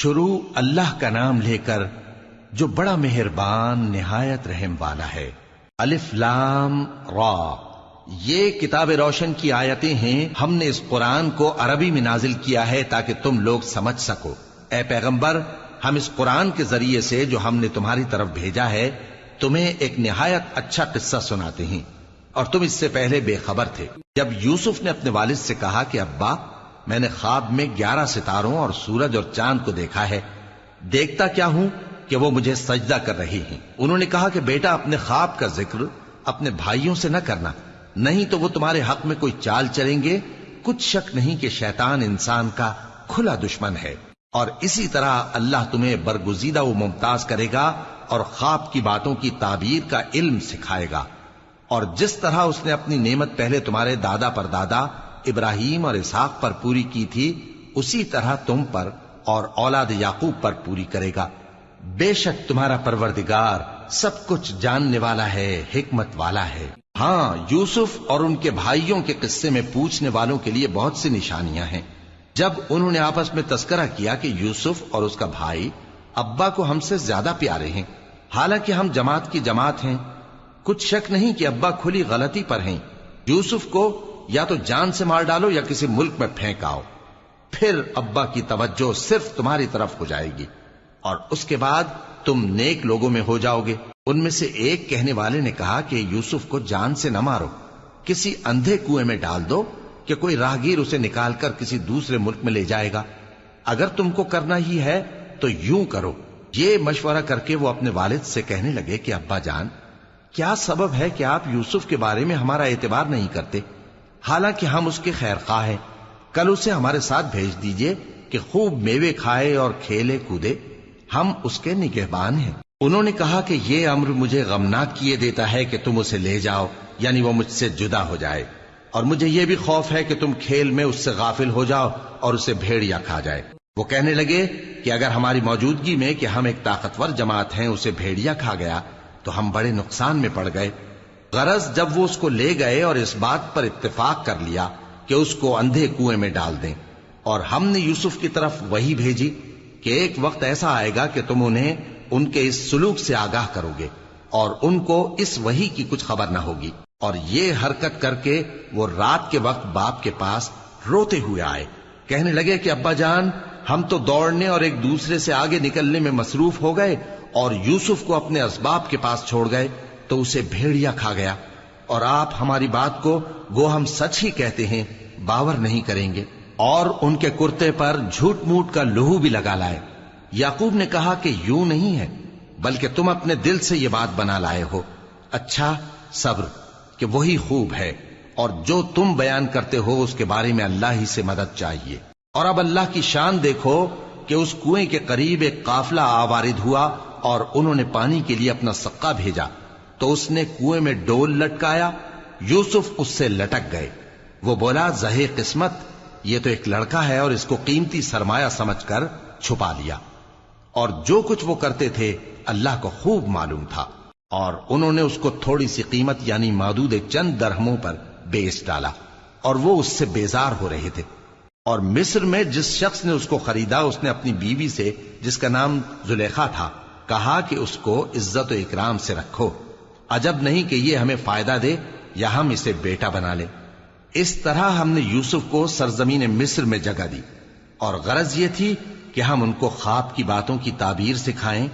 شروع اللہ کا نام لے کر جو بڑا مہربان نہایت رحم والا ہے۔ الف لام را، یہ کتاب روشن کی آیتیں ہیں۔ ہم نے اس قرآن کو عربی میں نازل کیا ہے تاکہ تم لوگ سمجھ سکو۔ اے پیغمبر، ہم اس قرآن کے ذریعے سے جو ہم نے تمہاری طرف بھیجا ہے تمہیں ایک نہایت اچھا قصہ سناتے ہیں، اور تم اس سے پہلے بے خبر تھے۔ جب یوسف نے اپنے والد سے کہا کہ ابا، میں نے خواب میں 11 ستاروں اور سورج اور چاند کو دیکھا ہے، دیکھتا کیا ہوں کہ وہ مجھے سجدہ کر رہی ہیں۔ انہوں نے کہا کہ بیٹا، اپنے خواب کا ذکر اپنے بھائیوں سے نہ کرنا، نہیں تو وہ تمہارے حق میں کوئی چال چلیں گے۔ کچھ شک نہیں کہ شیطان انسان کا کھلا دشمن ہے، اور اسی طرح اللہ تمہیں برگزیدہ و ممتاز کرے گا اور خواب کی باتوں کی تعبیر کا علم سکھائے گا، اور جس طرح اس نے اپنی نعمت پہلے تمہارے دادا پر دادا ابراہیم اور اسحاق پر پوری کی تھی، اسی طرح تم پر اور اولاد یعقوب پر پوری کرے گا۔ بے شک تمہارا پروردگار سب کچھ جاننے والا ہے، حکمت والا ہے۔ ہاں، یوسف اور ان کے بھائیوں کے قصے میں پوچھنے والوں کے لیے بہت سی نشانیاں ہیں۔ جب انہوں نے آپس میں تذکرہ کیا کہ یوسف اور اس کا بھائی ابا کو ہم سے زیادہ پیارے ہیں، حالانکہ ہم جماعت کی جماعت ہیں، کچھ شک نہیں کہ ابا کھلی غلطی پر ہیں۔ یوسف کو یا تو جان سے مار ڈالو یا کسی ملک میں پھینک آؤ، پھر ابا کی توجہ صرف تمہاری طرف ہو جائے گی، اور اس کے بعد تم نیک لوگوں میں ہو جاؤ گے۔ ان میں سے ایک کہنے والے نے کہا کہ یوسف کو جان سے نہ مارو، کسی اندھے کنویں میں ڈال دو کہ کوئی راہگیر اسے نکال کر کسی دوسرے ملک میں لے جائے گا۔ اگر تم کو کرنا ہی ہے تو یوں کرو۔ یہ مشورہ کر کے وہ اپنے والد سے کہنے لگے کہ ابا جان، کیا سبب ہے کہ آپ یوسف کے بارے میں ہمارا اعتبار نہیں کرتے؟ حالانکہ ہم اس کے خیر خواہ ہیں، کل اسے ہمارے ساتھ بھیج دیجئے کہ خوب میوے کھائے اور کھیلے کودے، ہم اس کے نگہبان ہیں۔ انہوں نے کہا کہ یہ امر مجھے غمناک کیے دیتا ہے کہ تم اسے لے جاؤ، یعنی وہ مجھ سے جدا ہو جائے، اور مجھے یہ بھی خوف ہے کہ تم کھیل میں اس سے غافل ہو جاؤ اور اسے بھیڑیا کھا جائے۔ وہ کہنے لگے کہ اگر ہماری موجودگی میں کہ ہم ایک طاقتور جماعت ہیں اسے بھیڑیا کھا گیا تو ہم بڑے نقصان میں پڑ گئے۔ غرض جب وہ اس کو لے گئے اور اس بات پر اتفاق کر لیا کہ اس کو اندھے کنویں میں ڈال دیں، اور ہم نے یوسف کی طرف وحی بھیجی کہ ایک وقت ایسا آئے گا کہ تم انہیں ان کے اس سلوک سے آگاہ کرو گے، اور ان کو اس وحی کی کچھ خبر نہ ہوگی۔ اور یہ حرکت کر کے وہ رات کے وقت باپ کے پاس روتے ہوئے آئے، کہنے لگے کہ ابا جان، ہم تو دوڑنے اور ایک دوسرے سے آگے نکلنے میں مصروف ہو گئے اور یوسف کو اپنے اسباب کے پاس چھوڑ گئے تو اسے بھیڑیا کھا گیا، اور آپ ہماری بات کو گو ہم سچ ہی کہتے ہیں باور نہیں کریں گے۔ اور ان کے کرتے پر جھوٹ موٹ کا لہو بھی لگا لائے۔ یعقوب نے کہا کہ یوں نہیں ہے، بلکہ تم اپنے دل سے یہ بات بنا لائے ہو۔ اچھا، صبر کہ وہی خوب ہے، اور جو تم بیان کرتے ہو اس کے بارے میں اللہ ہی سے مدد چاہیے۔ اور اب اللہ کی شان دیکھو کہ اس کنویں کے قریب ایک قافلہ آوارد ہوا اور انہوں نے پانی کے لیے اپنا سقا بھیجا، تو اس نے کنویں میں ڈول لٹکایا، یوسف اس سے لٹک گئے۔ وہ بولا، زہے قسمت، یہ تو ایک لڑکا ہے، اور اس کو قیمتی سرمایہ سمجھ کر چھپا لیا۔ اور جو کچھ وہ کرتے تھے اللہ کو خوب معلوم تھا، اور انہوں نے اس کو تھوڑی سی قیمت یعنی مادود چند درہموں پر بیچ ڈالا، اور وہ اس سے بیزار ہو رہے تھے۔ اور مصر میں جس شخص نے اس کو خریدا اس نے اپنی بیوی سے جس کا نام زلیخا تھا کہا کہ اس کو عزت و اکرام سے رکھو، عجب نہیں کہ یہ ہمیں فائدہ دے یا ہم اسے بیٹا بنا لیں۔ اس طرح ہم نے یوسف کو سرزمین مصر میں جگہ دی، اور غرض یہ تھی کہ ہم ان کو خواب کی باتوں کی تعبیر سکھائیں،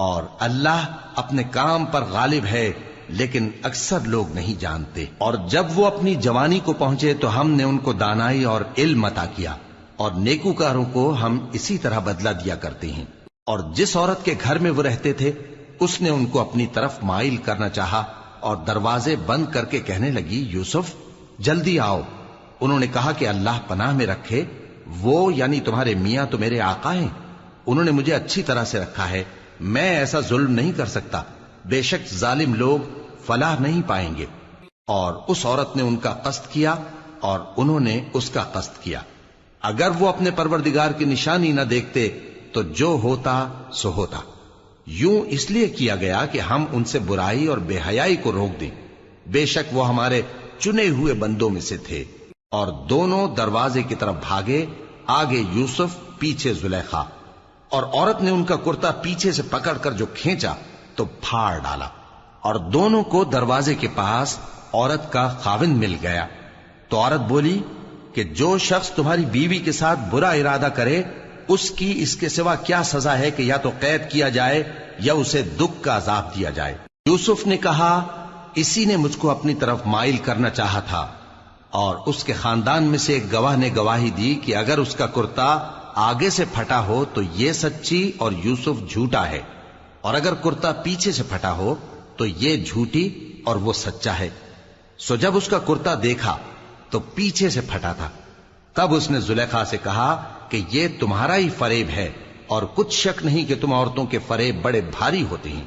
اور اللہ اپنے کام پر غالب ہے لیکن اکثر لوگ نہیں جانتے۔ اور جب وہ اپنی جوانی کو پہنچے تو ہم نے ان کو دانائی اور علم عطا کیا، اور نیکوکاروں کو ہم اسی طرح بدلہ دیا کرتے ہیں۔ اور جس عورت کے گھر میں وہ رہتے تھے اس نے ان کو اپنی طرف مائل کرنا چاہا، اور دروازے بند کر کے کہنے لگی، یوسف جلدی آؤ۔ انہوں نے کہا کہ اللہ پناہ میں رکھے، وہ یعنی تمہارے میاں تو میرے آقا ہیں، انہوں نے مجھے اچھی طرح سے رکھا ہے، میں ایسا ظلم نہیں کر سکتا، بے شک ظالم لوگ فلاح نہیں پائیں گے۔ اور اس عورت نے ان کا قصد کیا اور انہوں نے اس کا قصد کیا۔ اگر وہ اپنے پروردگار کی نشانی نہ دیکھتے تو جو ہوتا سو ہوتا۔ یوں اس لیے کیا گیا کہ ہم ان سے برائی اور بے حیائی کو روک دیں، بے شک وہ ہمارے چنے ہوئے بندوں میں سے تھے۔ اور دونوں دروازے کی طرف بھاگے، آگے یوسف پیچھے زلیخا، اور عورت نے ان کا کرتا پیچھے سے پکڑ کر جو کھینچا تو پھاڑ ڈالا، اور دونوں کو دروازے کے پاس عورت کا خاوند مل گیا۔ تو عورت بولی کہ جو شخص تمہاری بیوی کے ساتھ برا ارادہ کرے اس کی اس کے سوا کیا سزا ہے کہ یا تو قید کیا جائے یا اسے دکھ کا عذاب دیا جائے۔ یوسف نے کہا اسی نے مجھ کو اپنی طرف مائل کرنا چاہا تھا، اور اس کے خاندان میں سے ایک گواہ نے گواہی دی کہ اگر اس کا کرتا آگے سے پھٹا ہو تو یہ سچی اور یوسف جھوٹا ہے، اور اگر کرتا پیچھے سے پھٹا ہو تو یہ جھوٹی اور وہ سچا ہے۔ سو جب اس کا کرتا دیکھا تو پیچھے سے پھٹا تھا، تب اس نے زلیخا سے کہا کہ یہ تمہارا ہی فریب ہے، اور کچھ شک نہیں کہ تم عورتوں کے فریب بڑے بھاری ہوتے ہیں۔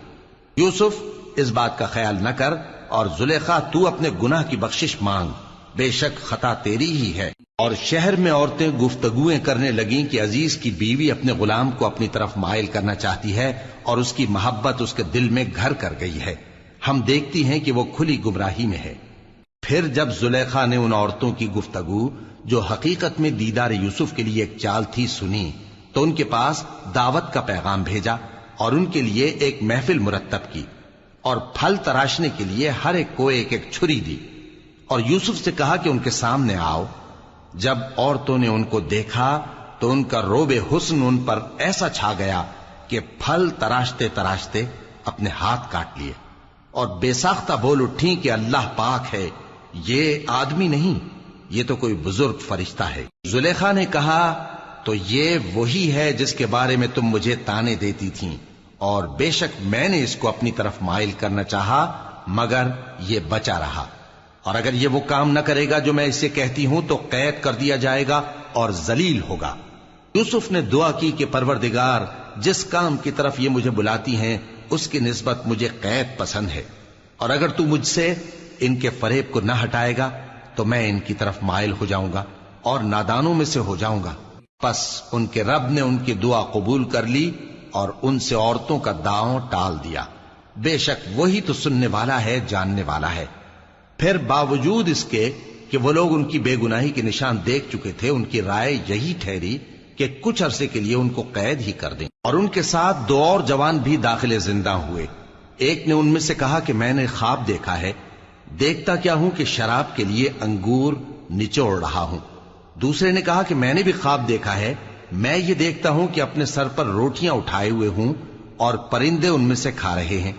یوسف اس بات کا خیال نہ کر، اور زلیخا تو اپنے گناہ کی بخشش مانگ، بے شک خطا تیری ہی ہے۔ اور شہر میں عورتیں گفتگویں کرنے لگیں کہ عزیز کی بیوی اپنے غلام کو اپنی طرف مائل کرنا چاہتی ہے، اور اس کی محبت اس کے دل میں گھر کر گئی ہے، ہم دیکھتی ہیں کہ وہ کھلی گمراہی میں ہے۔ پھر جب زلیخا نے ان عورتوں کی گفتگو جو حقیقت میں دیدار یوسف کے لیے ایک چال تھی سنی، تو ان کے پاس دعوت کا پیغام بھیجا اور ان کے لیے ایک محفل مرتب کی، اور پھل تراشنے کے لیے ہر ایک کو ایک ایک چھری دی، اور یوسف سے کہا کہ ان کے سامنے آؤ۔ جب عورتوں نے ان کو دیکھا تو ان کا روب حسن ان پر ایسا چھا گیا کہ پھل تراشتے تراشتے اپنے ہاتھ کاٹ لیے، اور بے ساختہ بول اٹھیں کہ اللہ پاک ہے، یہ آدمی نہیں، یہ تو کوئی بزرگ فرشتہ ہے۔ زلیخا نے کہا تو یہ وہی ہے جس کے بارے میں تم مجھے تانے دیتی تھیں، اور بے شک میں نے اس کو اپنی طرف مائل کرنا چاہا مگر یہ بچا رہا، اور اگر یہ وہ کام نہ کرے گا جو میں اسے کہتی ہوں تو قید کر دیا جائے گا اور ذلیل ہوگا۔ یوسف نے دعا کی کہ پروردگار جس کام کی طرف یہ مجھے بلاتی ہیں اس کی نسبت مجھے قید پسند ہے، اور اگر تو مجھ سے ان کے فریب کو نہ ہٹائے گا تو میں ان کی طرف مائل ہو جاؤں گا اور نادانوں میں سے ہو جاؤں گا۔ پس ان کے رب نے ان کی دعا قبول کر لی اور ان سے عورتوں کا داؤں ٹال دیا، بے شک وہی تو سننے والا ہے، جاننے والا ہے۔ پھر باوجود اس کے کہ وہ لوگ ان کی بے گناہی کے نشان دیکھ چکے تھے، ان کی رائے یہی ٹھہری کہ کچھ عرصے کے لیے ان کو قید ہی کر دیں، اور ان کے ساتھ دو اور جوان بھی داخل زندہ ہوئے۔ ایک نے ان میں سے کہا کہ میں نے خواب دیکھا ہے، دیکھتا کیا ہوں کہ شراب کے لیے انگور نچوڑ رہا ہوں۔ دوسرے نے کہا کہ میں نے بھی خواب دیکھا ہے، میں یہ دیکھتا ہوں کہ اپنے سر پر روٹیاں اٹھائے ہوئے ہوں اور پرندے ان میں سے کھا رہے ہیں،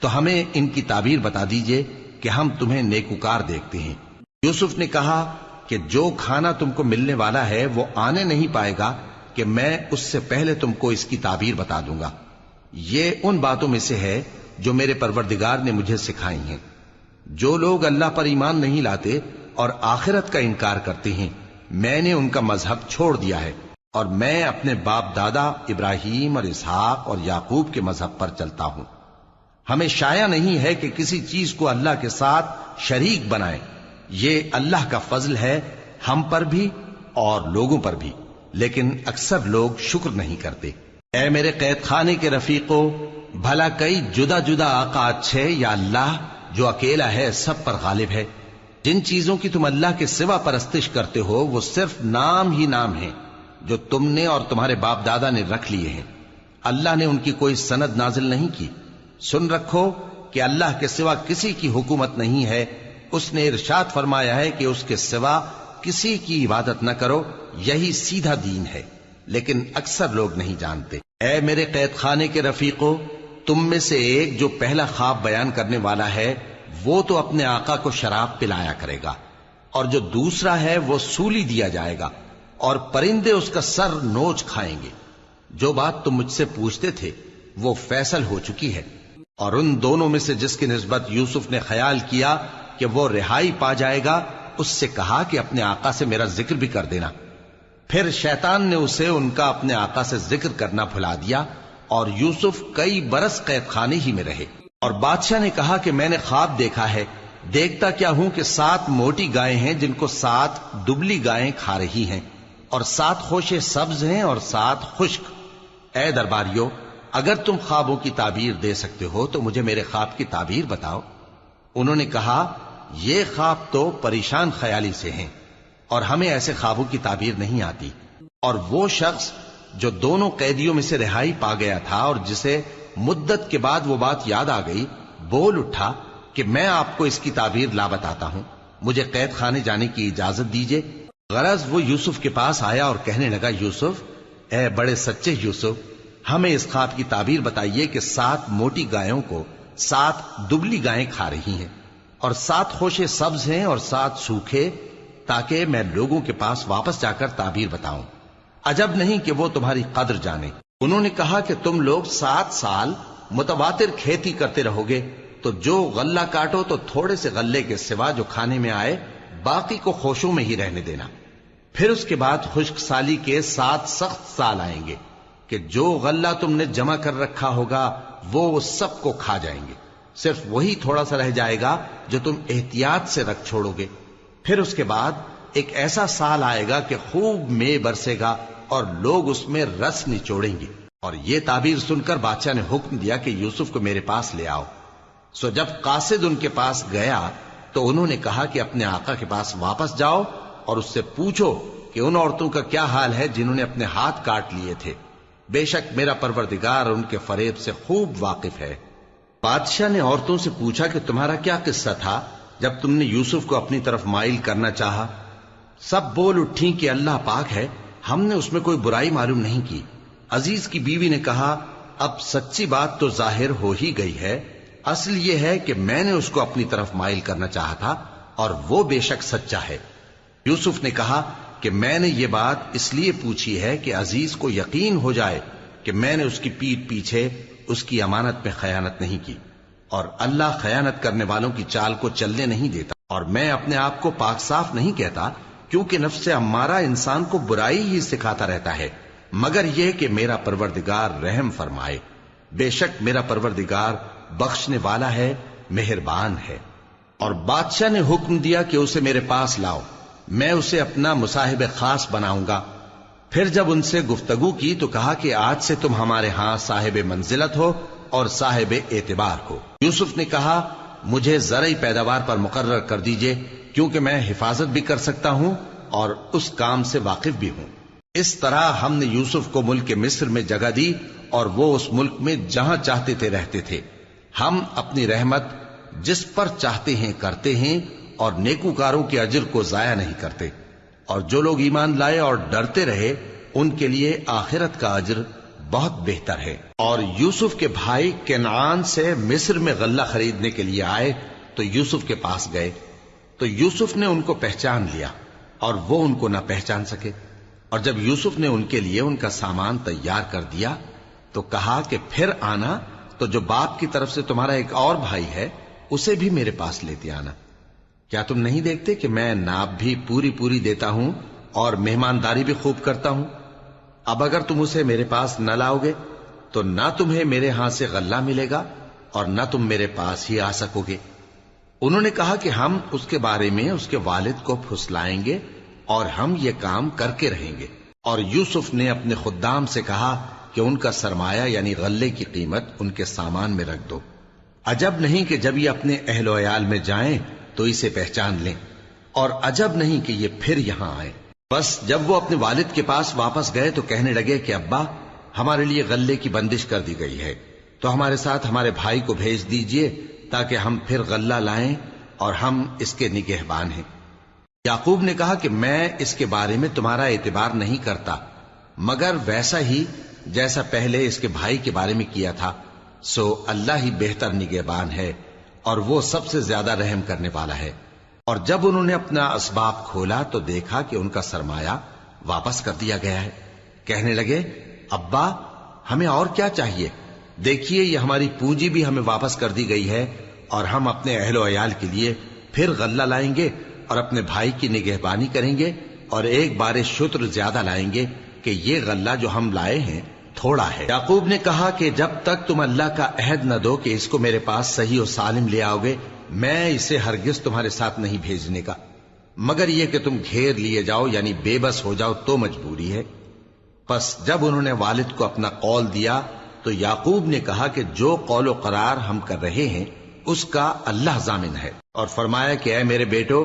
تو ہمیں ان کی تعبیر بتا دیجئے کہ ہم تمہیں نیکوکار دیکھتے ہیں۔ یوسف نے کہا کہ جو کھانا تم کو ملنے والا ہے وہ آنے نہیں پائے گا کہ میں اس سے پہلے تم کو اس کی تعبیر بتا دوں گا۔ یہ ان باتوں میں سے ہے جو میرے پروردگار نے مجھے سکھائی ہیں۔ جو لوگ اللہ پر ایمان نہیں لاتے اور آخرت کا انکار کرتے ہیں، میں نے ان کا مذہب چھوڑ دیا ہے، اور میں اپنے باپ دادا ابراہیم اور اسحاق اور یعقوب کے مذہب پر چلتا ہوں۔ ہمیں شایع نہیں ہے کہ کسی چیز کو اللہ کے ساتھ شریک بنائیں، یہ اللہ کا فضل ہے ہم پر بھی اور لوگوں پر بھی، لیکن اکثر لوگ شکر نہیں کرتے۔ اے میرے قید خانے کے رفیقو، بھلا کئی جدا جدا آقا اچھے یا اللہ جو اکیلا ہے سب پر غالب ہے؟ جن چیزوں کی تم اللہ کے سوا پرستش کرتے ہو وہ صرف نام ہی نام ہیں جو تم نے اور تمہارے باپ دادا نے رکھ لیے ہیں، اللہ نے ان کی کوئی سند نازل نہیں کی۔ سن رکھو کہ اللہ کے سوا کسی کی حکومت نہیں ہے، اس نے ارشاد فرمایا ہے کہ اس کے سوا کسی کی عبادت نہ کرو، یہی سیدھا دین ہے، لیکن اکثر لوگ نہیں جانتے۔ اے میرے قید خانے کے رفیقو، تم میں سے ایک جو پہلا خواب بیان کرنے والا ہے وہ تو اپنے آقا کو شراب پلایا کرے گا، اور جو دوسرا ہے وہ سولی دیا جائے گا، اور پرندے اس کا سر نوچ کھائیں گے۔ جو بات تم مجھ سے پوچھتے تھے وہ فیصل ہو چکی ہے، اور ان دونوں میں سے جس کی نسبت یوسف نے خیال کیا کہ وہ رہائی پا جائے گا، اس سے کہا کہ اپنے آقا سے میرا ذکر بھی کر دینا۔ پھر شیطان نے اسے ان کا اپنے آقا سے ذکر کرنا بھلا دیا، اور یوسف کئی برس قید خانے ہی میں رہے۔ اور بادشاہ نے کہا کہ میں نے خواب دیکھا ہے، دیکھتا کیا ہوں کہ 7 موٹی گائیں ہیں جن کو 7 دبلی گائیں کھا رہی ہیں، اور 7 خوشے سبز ہیں اور 7 خشک۔ اے درباریو، اگر تم خوابوں کی تعبیر دے سکتے ہو تو مجھے میرے خواب کی تعبیر بتاؤ۔ انہوں نے کہا یہ خواب تو پریشان خیالی سے ہیں، اور ہمیں ایسے خوابوں کی تعبیر نہیں آتی۔ اور وہ شخص جو دونوں قیدیوں میں سے رہائی پا گیا تھا اور جسے مدت کے بعد وہ بات یاد آ گئی، بول اٹھا کہ میں آپ کو اس کی تعبیر لا بتاتا ہوں، مجھے قید خانے جانے کی اجازت دیجیے۔ غرض وہ یوسف کے پاس آیا اور کہنے لگا، یوسف، اے بڑے سچے یوسف، ہمیں اس خواب کی تعبیر بتائیے کہ 7 موٹی گایوں کو 7 دبلی گائیں کھا رہی ہیں، اور 7 خوشے سبز ہیں اور 7 سوکھے، تاکہ میں لوگوں کے پاس واپس جا کر تعبیر بتاؤں۔ عجب نہیں کہ وہ تمہاری قدر جانے۔ انہوں نے کہا کہ تم لوگ 7 سال متواتر کھیتی کرتے رہو گے، تو جو غلہ کاٹو تو تھوڑے سے غلے کے سوا جو کھانے میں آئے باقی کو خوشوں میں ہی رہنے دینا۔ پھر اس کے بعد خشک سالی کے 7 سخت سال آئیں گے کہ جو غلہ تم نے جمع کر رکھا ہوگا وہ سب کو کھا جائیں گے، صرف وہی تھوڑا سا رہ جائے گا جو تم احتیاط سے رکھ چھوڑو گے۔ پھر اس کے بعد ایک ایسا سال آئے گا کہ خوب مے برسے گا اور لوگ اس میں رس نچوڑیں گے۔ اور یہ تعبیر سن کر بادشاہ نے حکم دیا کہ یوسف کو میرے پاس لے آؤ۔ سو جب قاصد ان کے پاس گیا تو انہوں نے کہا کہ اپنے آقا کے پاس واپس جاؤ اور اس سے پوچھو کہ ان عورتوں کا کیا حال ہے جنہوں نے اپنے ہاتھ کاٹ لیے تھے، بے شک میرا پروردگار ان کے فریب سے خوب واقف ہے۔ بادشاہ نے عورتوں سے پوچھا کہ تمہارا کیا قصہ تھا جب تم نے یوسف کو اپنی طرف مائل کرنا چاہا؟ سب بول اٹھیں کہ اللہ پاک ہے، ہم نے اس میں کوئی برائی معلوم نہیں کی۔ عزیز کی بیوی نے کہا، اب سچی بات تو ظاہر ہو ہی گئی ہے، اصل یہ ہے کہ میں نے اس کو اپنی طرف مائل کرنا چاہا تھا اور وہ بے شک سچا ہے۔ یوسف نے کہا کہ میں نے یہ بات اس لیے پوچھی ہے کہ عزیز کو یقین ہو جائے کہ میں نے اس کی پیٹھ پیچھے اس کی امانت میں خیانت نہیں کی، اور اللہ خیانت کرنے والوں کی چال کو چلنے نہیں دیتا، اور میں اپنے آپ کو پاک صاف نہیں کہتا، کیونکہ نفس امارہ انسان کو برائی ہی سکھاتا رہتا ہے، مگر یہ کہ میرا پروردگار رحم فرمائے، بے شک میرا پروردگار بخشنے والا ہے، مہربان ہے۔ اور بادشاہ نے حکم دیا کہ اسے میرے پاس لاؤ، میں اسے اپنا مصاحب خاص بناؤں گا۔ پھر جب ان سے گفتگو کی تو کہا کہ آج سے تم ہمارے ہاں صاحب منزلت ہو اور صاحب اعتبار ہو۔ یوسف نے کہا، مجھے زرعی پیداوار پر مقرر کر دیجئے، کیونکہ میں حفاظت بھی کر سکتا ہوں اور اس کام سے واقف بھی ہوں۔ اس طرح ہم نے یوسف کو ملک مصر میں جگہ دی اور وہ اس ملک میں جہاں چاہتے تھے رہتے تھے۔ ہم اپنی رحمت جس پر چاہتے ہیں کرتے ہیں اور نیکوکاروں کے اجر کو ضائع نہیں کرتے، اور جو لوگ ایمان لائے اور ڈرتے رہے ان کے لیے آخرت کا اجر بہت بہتر ہے۔ اور یوسف کے بھائی کنعان سے مصر میں غلہ خریدنے کے لیے آئے تو یوسف کے پاس گئے، تو یوسف نے ان کو پہچان لیا اور وہ ان کو نہ پہچان سکے۔ اور جب یوسف نے ان کے لیے ان کا سامان تیار کر دیا تو کہا کہ پھر آنا تو جو باپ کی طرف سے تمہارا ایک اور بھائی ہے اسے بھی میرے پاس لیتے آنا۔ کیا تم نہیں دیکھتے کہ میں ناب بھی پوری پوری دیتا ہوں اور مہمانداری بھی خوب کرتا ہوں؟ اب اگر تم اسے میرے پاس نہ لاؤ گے تو نہ تمہیں میرے ہاں سے غلہ ملے گا اور نہ تم میرے پاس ہی آ سکو گے۔ انہوں نے کہا کہ ہم اس کے بارے میں اس کے والد کو پھسلائیں گے اور ہم یہ کام کر کے رہیں گے۔ اور یوسف نے اپنے خدام سے کہا کہ ان کا سرمایہ یعنی غلے کی قیمت ان کے سامان میں رکھ دو۔ عجب نہیں کہ جب یہ اپنے اہل و عیال میں جائیں تو اسے پہچان لیں، اور عجب نہیں کہ یہ پھر یہاں آئے۔ بس جب وہ اپنے والد کے پاس واپس گئے تو کہنے لگے کہ ابا، ہمارے لیے غلے کی بندش کر دی گئی ہے، تو ہمارے ساتھ ہمارے بھائی کو بھیج دیجئے تاکہ ہم پھر غلہ لائیں اور ہم اس کے نگہبان ہیں۔ یعقوب نے کہا کہ میں اس کے بارے میں تمہارا اعتبار نہیں کرتا، مگر ویسا ہی جیسا پہلے اس کے بھائی کے بارے میں کیا تھا، سو اللہ ہی بہتر نگہبان ہے اور وہ سب سے زیادہ رحم کرنے والا ہے۔ اور جب انہوں نے اپنا اسباب کھولا تو دیکھا کہ ان کا سرمایہ واپس کر دیا گیا ہے۔ کہنے لگے، ابا، ہمیں اور کیا چاہیے؟ دیکھیے یہ ہماری پونجی بھی ہمیں واپس کر دی گئی ہے، اور ہم اپنے اہل و عیال کے لیے پھر غلہ لائیں گے اور اپنے بھائی کی نگہبانی کریں گے، اور ایک بار شتر زیادہ لائیں گے کہ یہ غلہ جو ہم لائے ہیں تھوڑا ہے۔ یعقوب نے کہا کہ جب تک تم اللہ کا عہد نہ دو کہ اس کو میرے پاس صحیح و سالم لے آؤ گے، میں اسے ہرگز تمہارے ساتھ نہیں بھیجنے کا، مگر یہ کہ تم گھیر لیے جاؤ یعنی بے بس ہو جاؤ تو مجبوری ہے۔ پس جب انہوں نے والد کو اپنا قول دیا تو یعقوب نے کہا کہ جو قول و قرار ہم کر رہے ہیں اس کا اللہ ضامن ہے، اور فرمایا کہ اے میرے بیٹو،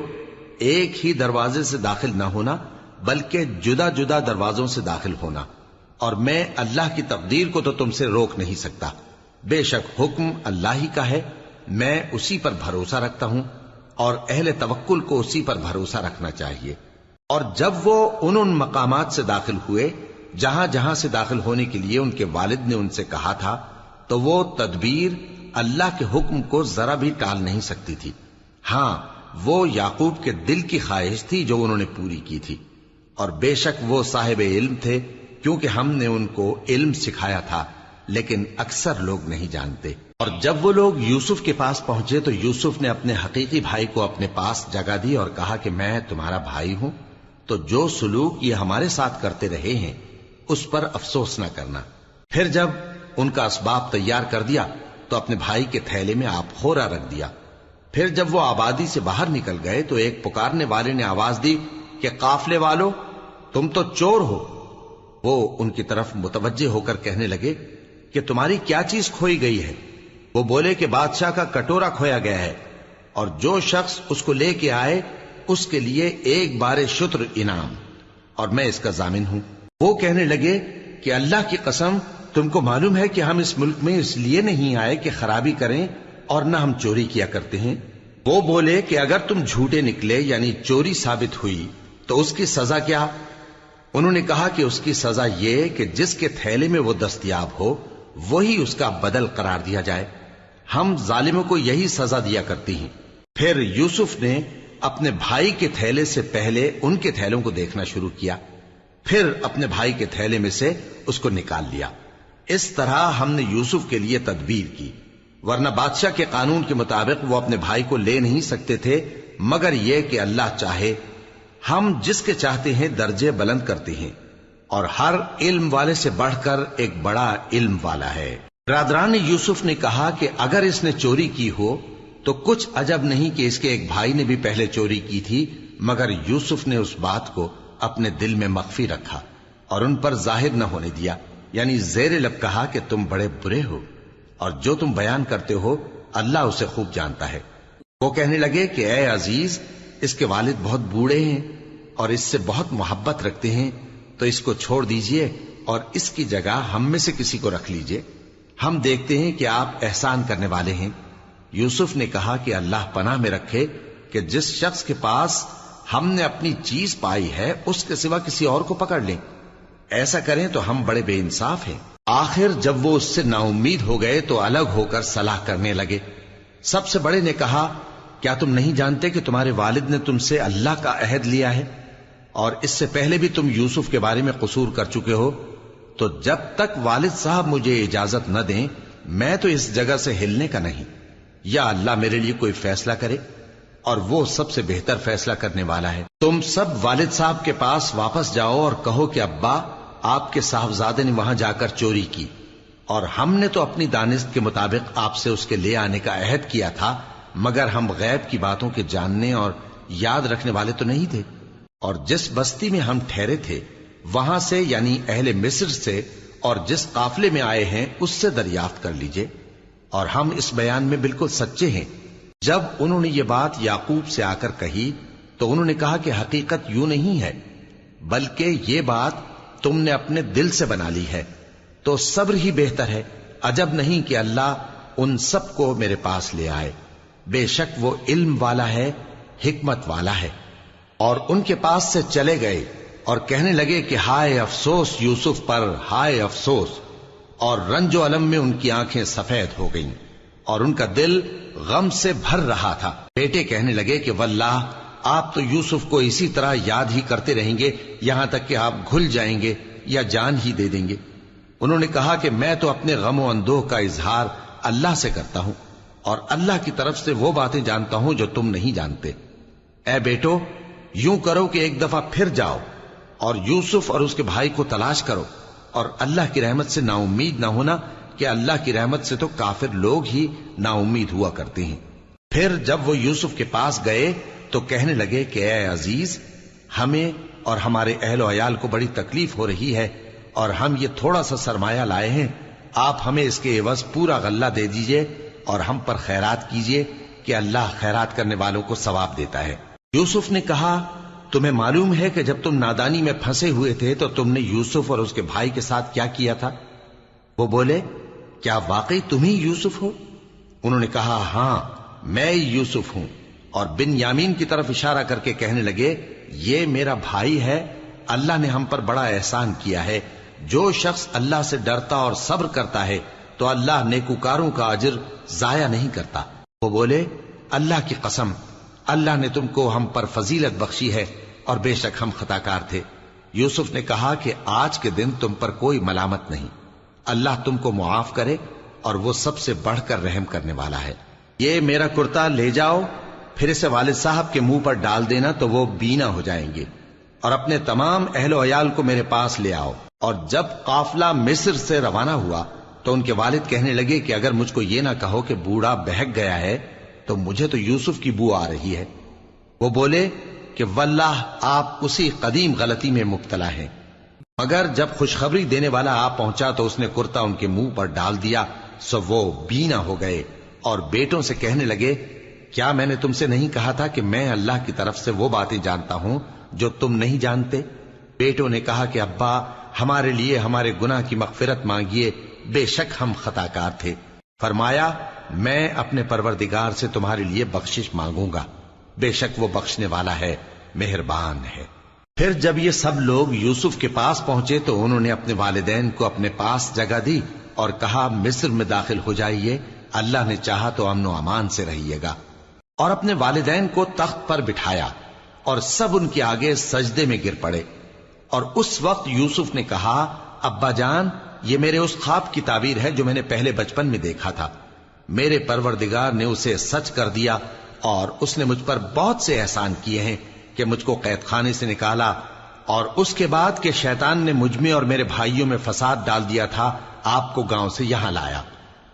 ایک ہی دروازے سے داخل نہ ہونا بلکہ جدا جدا دروازوں سے داخل ہونا، اور میں اللہ کی تقدیر کو تو تم سے روک نہیں سکتا. بے شک حکم اللہ ہی کا ہے، میں اسی پر بھروسہ رکھتا ہوں، اور اہل توکل کو اسی پر بھروسہ رکھنا چاہیے. اور جب وہ ان مقامات سے داخل ہوئے جہاں جہاں سے داخل ہونے کے لیے ان کے والد نے ان سے کہا تھا، تو وہ تدبیر اللہ کے حکم کو ذرا بھی ٹال نہیں سکتی تھی. ہاں، وہ یعقوب کے دل کی خواہش تھی جو انہوں نے پوری کی تھی. اور بے شک وہ صاحب علم تھے، کیونکہ ہم نے ان کو علم سکھایا تھا، لیکن اکثر لوگ نہیں جانتے. اور جب وہ لوگ یوسف کے پاس پہنچے تو یوسف نے اپنے حقیقی بھائی کو اپنے پاس جگہ دی اور کہا کہ میں تمہارا بھائی ہوں، تو جو سلوک یہ ہمارے ساتھ کرتے رہے ہیں اس پر افسوس نہ کرنا. پھر جب ان کا اسباب تیار کر دیا تو اپنے بھائی کے تھیلے میں آپ خورا رکھ دیا. پھر جب وہ آبادی سے باہر نکل گئے تو ایک پکارنے والے نے آواز دی کہ قافلے والو، تم تو چور ہو. وہ ان کی طرف متوجہ ہو کر کہنے لگے کہ تمہاری کیا چیز کھوئی گئی ہے؟ وہ بولے کہ بادشاہ کا کٹورا کھویا گیا ہے، اور جو شخص اس کو لے کے آئے اس کے لیے ایک بار شتر انعام، اور میں اس کا ضامن ہوں. وہ کہنے لگے کہ اللہ کی قسم، تم کو معلوم ہے کہ ہم اس ملک میں اس لیے نہیں آئے کہ خرابی کریں اور نہ ہم چوری کیا کرتے ہیں. وہ بولے کہ اگر تم جھوٹے نکلے یعنی چوری ثابت ہوئی تو اس کی سزا کیا؟ انہوں نے کہا کہ اس کی سزا یہ کہ جس کے تھیلے میں وہ دستیاب ہو وہی اس کا بدل قرار دیا جائے. ہم ظالموں کو یہی سزا دیا کرتی ہیں. پھر یوسف نے اپنے بھائی کے تھیلے سے پہلے ان کے تھیلوں کو دیکھنا شروع کیا، پھر اپنے بھائی کے تھیلے میں سے اس کو نکال لیا. اس طرح ہم نے یوسف کے لیے تدبیر کی، ورنہ بادشاہ کے قانون کے مطابق وہ اپنے بھائی کو لے نہیں سکتے تھے مگر یہ کہ اللہ چاہے. ہم جس کے چاہتے ہیں درجے بلند کرتے ہیں، اور ہر علم والے سے بڑھ کر ایک بڑا علم والا ہے. برادران یوسف نے کہا کہ اگر اس نے چوری کی ہو تو کچھ عجب نہیں کہ اس کے ایک بھائی نے بھی پہلے چوری کی تھی، مگر یوسف نے اس بات کو اپنے دل میں مخفی رکھا اور ان پر ظاہر نہ ہونے دیا، یعنی زیر لب کہا کہ تم بڑے برے ہو، اور جو تم بیان کرتے ہو اللہ اسے خوب جانتا ہے. وہ کہنے لگے کہ اے عزیز، اس کے والد بہت بوڑھے ہیں اور اس سے بہت محبت رکھتے ہیں، تو اس کو چھوڑ دیجئے اور اس کی جگہ ہم میں سے کسی کو رکھ لیجئے، ہم دیکھتے ہیں کہ آپ احسان کرنے والے ہیں. یوسف نے کہا کہ اللہ پناہ میں رکھے کہ جس شخص کے پاس ہم نے اپنی چیز پائی ہے اس کے سوا کسی اور کو پکڑ لیں، ایسا کریں تو ہم بڑے بے انصاف ہیں. آخر جب وہ اس سے نا امید ہو گئے تو الگ ہو کر صلاح کرنے لگے. سب سے بڑے نے کہا کیا تم نہیں جانتے کہ تمہارے والد نے تم سے اللہ کا عہد لیا ہے، اور اس سے پہلے بھی تم یوسف کے بارے میں قصور کر چکے ہو، تو جب تک والد صاحب مجھے اجازت نہ دیں میں تو اس جگہ سے ہلنے کا نہیں. یا اللہ میرے لیے کوئی فیصلہ کرے، اور وہ سب سے بہتر فیصلہ کرنے والا ہے. تم سب والد صاحب کے پاس واپس جاؤ اور کہو کہ ابا، آپ کے صاحبزادے نے وہاں جا کر چوری کی، اور ہم نے تو اپنی دانست کے مطابق آپ سے اس کے لے آنے کا عہد کیا تھا، مگر ہم غیب کی باتوں کے جاننے اور یاد رکھنے والے تو نہیں تھے. اور جس بستی میں ہم ٹھہرے تھے وہاں سے یعنی اہل مصر سے اور جس قافلے میں آئے ہیں اس سے دریافت کر لیجئے، اور ہم اس بیان میں بالکل سچے ہیں. جب انہوں نے یہ بات یعقوب سے آ کر کہی تو انہوں نے کہا کہ حقیقت یوں نہیں ہے، بلکہ یہ بات تم نے اپنے دل سے بنا لی ہے، تو صبر ہی بہتر ہے. عجب نہیں کہ اللہ ان سب کو میرے پاس لے آئے، بے شک وہ علم والا ہے، حکمت والا ہے. اور ان کے پاس سے چلے گئے اور کہنے لگے کہ ہائے افسوس یوسف پر، ہائے افسوس. اور رنج و الم میں ان کی آنکھیں سفید ہو گئیں اور ان کا دل غم سے بھر رہا تھا. بیٹے کہنے لگے کہ واللہ آپ تو یوسف کو اسی طرح یاد ہی کرتے رہیں گے یہاں تک کہ آپ گھل جائیں گے یا جان ہی دے دیں گے. انہوں نے کہا کہ میں تو اپنے غم و اندوہ کا اظہار اللہ سے کرتا ہوں، اور اللہ کی طرف سے وہ باتیں جانتا ہوں جو تم نہیں جانتے. اے بیٹو، یوں کرو کہ ایک دفعہ پھر جاؤ اور یوسف اور اس کے بھائی کو تلاش کرو، اور اللہ کی رحمت سے نا امید نہ ہونا کہ اللہ کی رحمت سے تو کافر لوگ ہی نا امید ہوا کرتے ہیں. پھر جب وہ یوسف کے پاس گئے تو کہنے لگے کہ اے عزیز، ہمیں اور ہمارے اہل و عیال کو بڑی تکلیف ہو رہی ہے، اور ہم یہ تھوڑا سا سرمایہ لائے ہیں، آپ ہمیں اس کے عوض پورا غلہ دے دیجئے اور ہم پر خیرات کیجئے کہ اللہ خیرات کرنے والوں کو ثواب دیتا ہے. یوسف نے کہا تمہیں معلوم ہے کہ جب تم نادانی میں پھنسے ہوئے تھے تو تم نے یوسف اور اس کے بھائی کے ساتھ کیا کیا تھا؟ وہ بولے کیا واقعی تم ہی یوسف ہو؟ انہوں نے کہا ہاں میں یوسف ہوں، اور بن یامین کی طرف اشارہ کر کے کہنے لگے یہ میرا بھائی ہے، اللہ نے ہم پر بڑا احسان کیا ہے، جو شخص اللہ سے ڈرتا اور صبر کرتا ہے تو اللہ نیکوکاروں کا اجر ضائع نہیں کرتا۔ وہ بولے اللہ کی قسم اللہ نے تم کو ہم پر فضیلت بخشی ہے اور بے شک ہم خطا کار تھے۔ یوسف نے کہا کہ آج کے دن تم پر کوئی ملامت نہیں، اللہ تم کو معاف کرے اور وہ سب سے بڑھ کر رحم کرنے والا ہے۔ یہ میرا کرتا لے جاؤ، پھر اسے والد صاحب کے منہ پر ڈال دینا تو وہ بینا ہو جائیں گے، اور اپنے تمام اہل و عیال کو میرے پاس لے آؤ۔ اور جب قافلہ مصر سے روانہ ہوا تو ان کے والد کہنے لگے کہ اگر مجھ کو یہ نہ کہو کہ بوڑھا بہک گیا ہے تو مجھے تو یوسف کی بو آ رہی ہے۔ وہ بولے کہ واللہ آپ اسی قدیم غلطی میں مبتلا ہیں۔ مگر جب خوشخبری دینے والا آپ پہنچا تو اس نے کرتا ان کے منہ پر ڈال دیا، سو وہ بینا ہو گئے اور بیٹوں سے کہنے لگے کیا میں نے تم سے نہیں کہا تھا کہ میں اللہ کی طرف سے وہ باتیں جانتا ہوں جو تم نہیں جانتے؟ بیٹوں نے کہا کہ ابا ہمارے لیے ہمارے گناہ کی مغفرت مانگیے، بے شک ہم خطا کار تھے۔ فرمایا میں اپنے پروردگار سے تمہارے لیے بخشش مانگوں گا، بے شک وہ بخشنے والا ہے، مہربان ہے۔ پھر جب یہ سب لوگ یوسف کے پاس پہنچے تو انہوں نے اپنے والدین کو اپنے پاس جگہ دی اور کہا مصر میں داخل ہو جائیے، اللہ نے چاہا تو امن و امان سے رہیے گا۔ اور اپنے والدین کو تخت پر بٹھایا اور سب ان کے آگے سجدے میں گر پڑے۔ اور اس وقت یوسف نے کہا ابا جان یہ میرے اس خواب کی تعبیر ہے جو میں نے پہلے بچپن میں دیکھا تھا، میرے پروردگار نے اسے سچ کر دیا اور اس نے مجھ پر بہت سے احسان کیے ہیں کہ مجھ کو قید خانے سے نکالا، اور اس کے بعد کہ شیطان نے مجھ میں اور میرے بھائیوں میں فساد ڈال دیا تھا آپ کو گاؤں سے یہاں لایا۔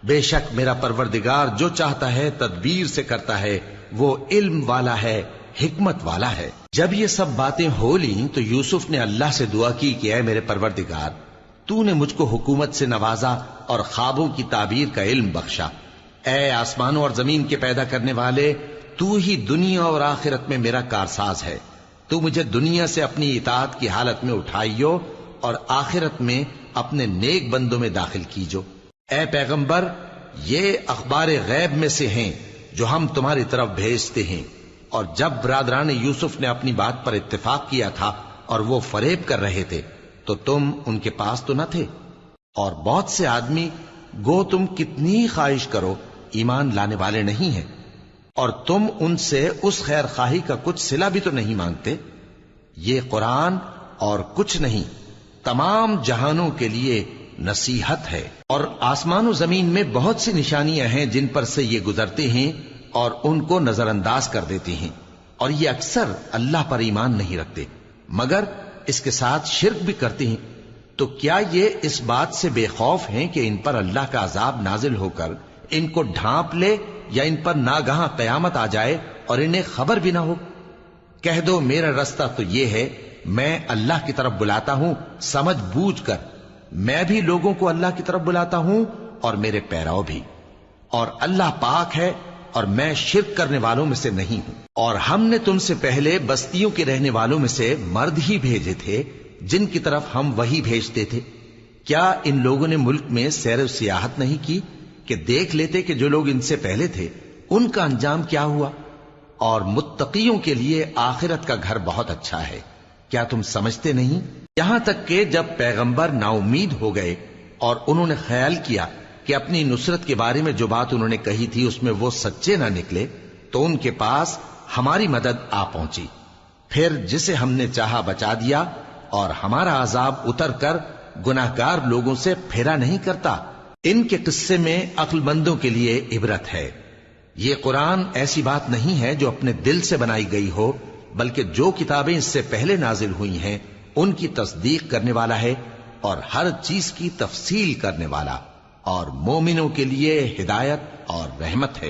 بے شک میرا پروردگار جو چاہتا ہے تدبیر سے کرتا ہے، وہ علم والا ہے، حکمت والا ہے۔ جب یہ سب باتیں ہو لیں تو یوسف نے اللہ سے دعا کی کہ اے میرے پروردگار تو نے مجھ کو حکومت سے نوازا اور خوابوں کی تعبیر کا علم بخشا۔ اے آسمانوں اور زمین کے پیدا کرنے والے، تو ہی دنیا اور آخرت میں میرا کارساز ہے، تو مجھے دنیا سے اپنی اطاعت کی حالت میں اٹھائیو اور آخرت میں اپنے نیک بندوں میں داخل کیجو۔ اے پیغمبر یہ اخبار غیب میں سے ہیں جو ہم تمہاری طرف بھیجتے ہیں۔ اور جب برادران یوسف نے اپنی بات پر اتفاق کیا تھا اور وہ فریب کر رہے تھے تو تم ان کے پاس تو نہ تھے، اور بہت سے آدمی گو تم کتنی خواہش کرو ایمان لانے والے نہیں ہیں، اور تم ان سے اس خیر خواہی کا کچھ صلہ بھی تو نہیں مانگتے۔ یہ قرآن اور کچھ نہیں تمام جہانوں کے لیے نصیحت ہے، اور آسمان و زمین میں بہت سی نشانیاں ہیں جن پر سے یہ گزرتے ہیں اور ان کو نظر انداز کر دیتے ہیں، اور یہ اکثر اللہ پر ایمان نہیں رکھتے مگر اس کے ساتھ شرک بھی کرتے ہیں۔ تو کیا یہ اس بات سے بے خوف ہیں کہ ان پر اللہ کا عذاب نازل ہو کر ان کو ڈھانپ لے، یا ان پر ناگہاں قیامت آ جائے اور انہیں خبر بھی نہ ہو؟ کہہ دو میرا رستہ تو یہ ہے، میں اللہ کی طرف بلاتا ہوں سمجھ بوجھ کر، میں بھی لوگوں کو اللہ کی طرف بلاتا ہوں اور میرے پیراؤ بھی، اور اللہ پاک ہے اور میں شرک کرنے والوں میں سے نہیں ہوں۔ اور ہم نے تم سے پہلے بستیوں کے رہنے والوں میں سے مرد ہی بھیجے تھے جن کی طرف ہم وہی بھیجتے تھے۔ کیا ان لوگوں نے ملک میں سیر و سیاحت نہیں کی کہ دیکھ لیتے کہ جو لوگ ان سے پہلے تھے ان کا انجام کیا ہوا؟ اور متقیوں کے لیے آخرت کا گھر بہت اچھا ہے، کیا تم سمجھتے نہیں؟ یہاں تک کہ جب پیغمبر نا امید ہو گئے اور انہوں نے خیال کیا کہ اپنی نصرت کے بارے میں جو بات انہوں نے کہی تھی اس میں وہ سچے نہ نکلے، تو ان کے پاس ہماری مدد آ پہنچی، پھر جسے ہم نے چاہا بچا دیا، اور ہمارا عذاب اتر کر گناہگار لوگوں سے پھیرا نہیں کرتا۔ ان کے قصے میں عقل مندوں کے لیے عبرت ہے۔ یہ قرآن ایسی بات نہیں ہے جو اپنے دل سے بنائی گئی ہو، بلکہ جو کتابیں اس سے پہلے نازل ہوئی ہیں ان کی تصدیق کرنے والا ہے اور ہر چیز کی تفصیل کرنے والا، اور مومنوں کے لیے ہدایت اور رحمت ہے۔